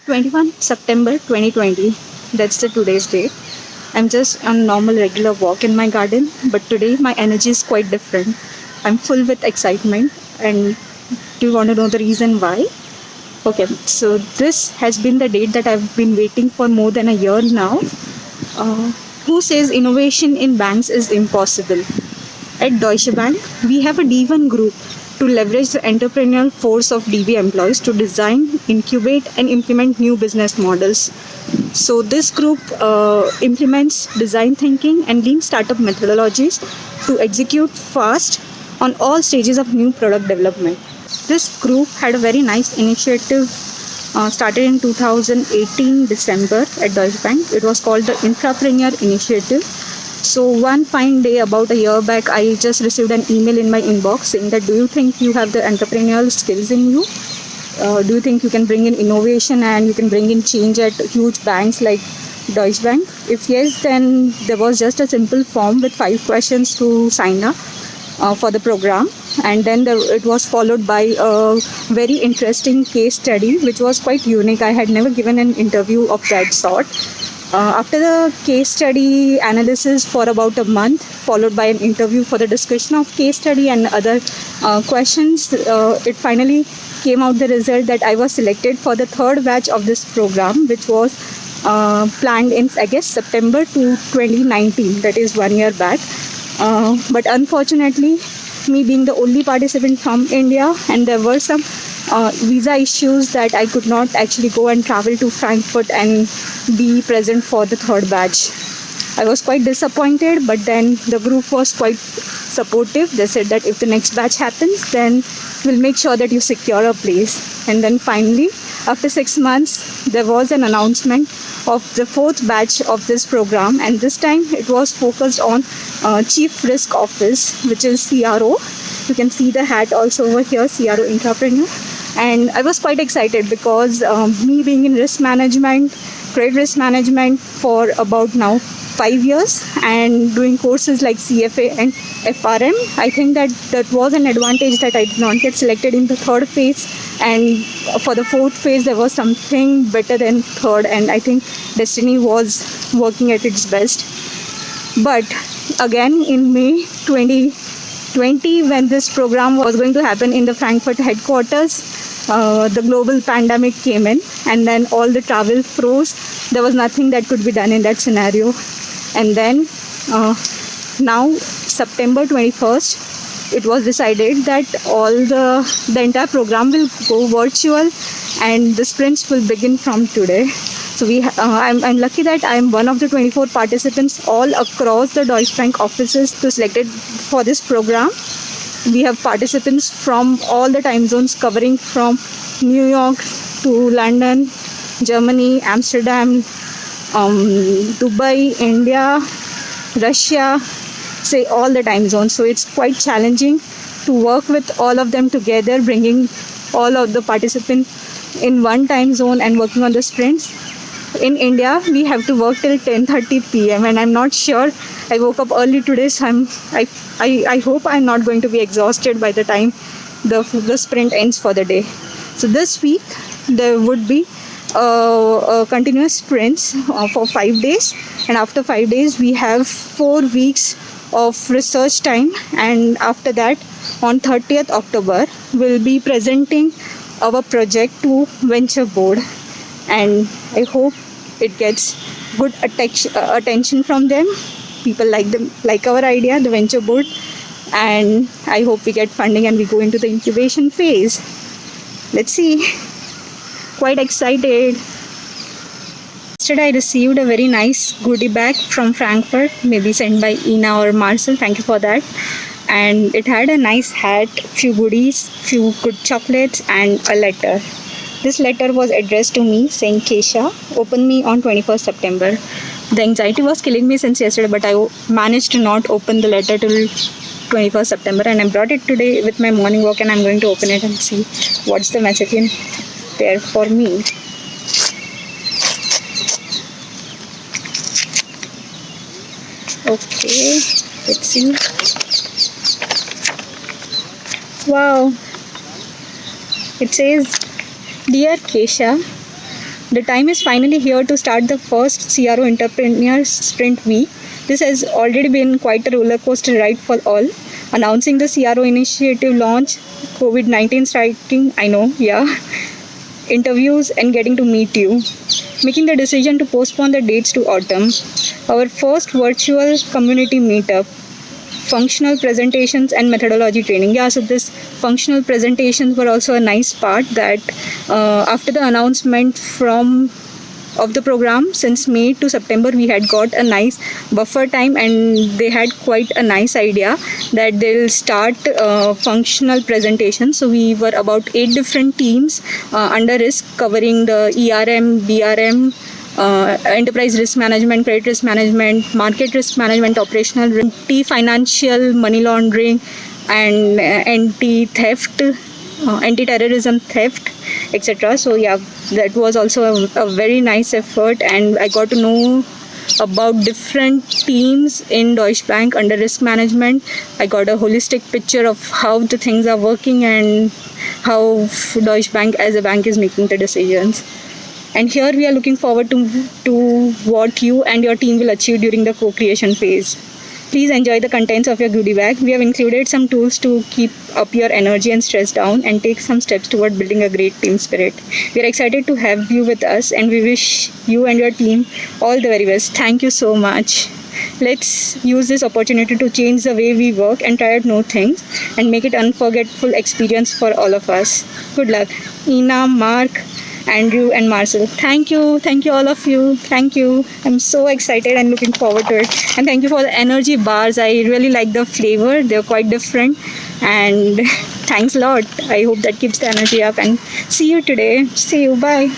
21 September 2020. That's the today's date. I'm just on normal regular walk in my garden, but today my energy is quite different. I'm full with excitement, and do you want to know the reason why? Okay, so this has been the date that I've been waiting for more than a year now. Uh, who says innovation in banks is impossible? At Deutsche Bank, we have a D1 group to leverage the entrepreneurial force of DB employees to design, incubate, and implement new business models. So, this group implements design thinking and lean startup methodologies to execute fast on all stages of new product development. This group had a very nice initiative started in 2018 December at Deutsche Bank. It was called the Intrapreneur Initiative. So one fine day about a year back, I just received an email in my inbox saying that, do you think you have the entrepreneurial skills in you? Do you think you can bring in innovation and you can bring in change at huge banks like Deutsche Bank? If yes, then there was just a simple form with 5 questions to sign up for the program, and then it was followed by a very interesting case study which was quite unique. I had never given an interview of that sort. After the case study analysis for about a month, followed by an interview for the discussion of case study and other questions, it finally came out the result that I was selected for the third batch of this program, which was planned in, I guess, September to 2019, that is 1 year back. But unfortunately, me being the only participant from India, and there were some visa issues that I could not actually go and travel to Frankfurt and be present for the third batch. I was quite disappointed, but then the group was quite supportive. They said that if the next batch happens, then we'll make sure that you secure a place. And then finally, after 6 months, there was an announcement of the fourth batch of this program, and this time it was focused on Chief Risk Office, which is CRO. You can see the hat also over here, CRO Intrapreneur. And I was quite excited because me being in risk management, credit risk management for about now 5 years, and doing courses like CFA and FRM, I think that was an advantage that I did not get selected in the third phase, and for the fourth phase there was something better than third, and I think destiny was working at its best. But again, in May 2020, when this program was going to happen in the Frankfurt headquarters, the global pandemic came in, and then all the travel froze. There was nothing that could be done in that scenario. And then now September 21st, it was decided that all the entire program will go virtual, and the sprints will begin from today. So I'm lucky that I'm one of the 24 participants all across the Deutsche Bank offices to selected for this program. We have participants from all the time zones, covering from New York to London, Germany, Amsterdam, Dubai, India, Russia, say all the time zones. So it's quite challenging to work with all of them together, bringing all of the participants in one time zone and working on the sprints. In India, we have to work till 10:30 p.m. and I'm not sure. I woke up early today, so I hope I'm not going to be exhausted by the time the sprint ends for the day. So this week there would be continuous sprints for 5 days, and after 5 days we have 4 weeks of research time, and after that on 30th October we'll be presenting our project to venture board, and I hope it gets good attention from them. People like our idea, the venture board, and I hope we get funding and we go into the incubation phase. Let's see. Quite excited. Yesterday I received a very nice goodie bag from Frankfurt, maybe sent by Ina or Marcel. Thank you for that. And it had a nice hat, few goodies, few good chocolates, and a letter. This letter was addressed to me saying, Kesha, open me on 21st September. The anxiety was killing me since yesterday, but I managed to not open the letter till 21st September, and I brought it today with my morning walk, and I'm going to open it and see what's the message in there for me. Okay, let's see. Wow. It says, Dear Kesha, The time is finally here to start the first CRO Entrepreneur Sprint Week. This has already been quite a roller coaster ride for all. Announcing the CRO initiative launch, COVID-19 striking, I know, yeah, interviews and getting to meet you. Making the decision to postpone the dates to autumn. Our first virtual community meetup. Functional presentations and methodology training. Yeah, so this functional presentations were also a nice part that after the announcement of the program since May to September, we had got a nice buffer time, and they had quite a nice idea that they'll start functional presentations. So we were about 8 different teams under risk, covering the ERM, BRM, enterprise risk management, credit risk management, market risk management, operational risk, anti-financial money laundering, and anti-theft, anti-terrorism theft, etc. So yeah, that was also a very nice effort, and I got to know about different teams in Deutsche Bank under risk management. I got a holistic picture of how the things are working and how Deutsche Bank as a bank is making the decisions. And here we are looking forward to what you and your team will achieve during the co-creation phase. Please enjoy the contents of your goodie bag. We have included some tools to keep up your energy and stress down and take some steps toward building a great team spirit. We are excited to have you with us, and we wish you and your team all the very best. Thank you so much. Let's use this opportunity to change the way we work and try out new things and make it an unforgettable experience for all of us. Good luck. Ina, Mark, Andrew and Marcel. Thank you all of you. Thank you. I'm so excited and looking forward to it. And thank you for the energy bars. I really like the flavor. They're quite different. And thanks a lot. I hope that keeps the energy up. And see you today. See you. Bye.